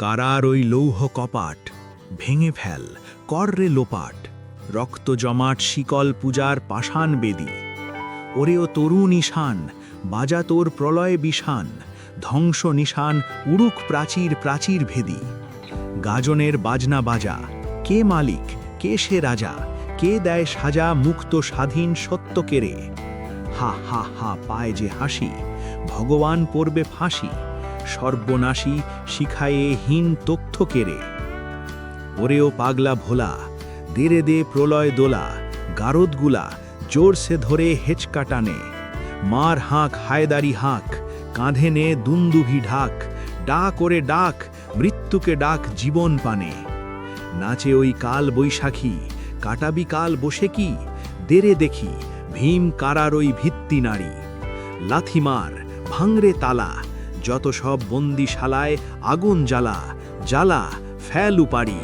কারার ওই লৌহ কপাট ভেঙে ফেল, কর রে লোপাট, রক্ত জমাট শিকল পূজার পাষাণ বেদী। ওরে ও তরুণ ঈশান, বাজা তোর প্রলয় বিষান, ধ্বংস নিশান উড়ুক প্রাচীর প্রাচীর ভেদী। গাজনের বাজনা বাজা, কে মালিক, কে সে রাজা, কে দেয় সাজা মুক্ত স্বাধীন সত্য কেড়ে। হা হা হা পায় যে হাসি, ভগবান পড়বে ফাঁসি, সর্বনাশী শিখায়ে হীন তথ্য কেড়ে। ওরেও পাগলা ভোলা, দেরে দে প্রলয় দোলা, গারদগুলা জোরসে ধরে হেঁচকা টানে। মার হাঁক হায়দারি হাঁক, কাঁধে নে দুন্দুভি ঢাক, ডাক ওরে ডাক, মৃত্যুকে ডাক জীবন পানে। নাচে ওই কাল বৈশাখী, কাটাবি কাল বসে কি, দেরে দেখি ভীম কারার ওই ভিত্তি নারী। লাথিমার ভাঙরে তালা, যত সব বন্দিশালায় আগুন জ্বালা, জ্বালা ফেল উপাড়ি।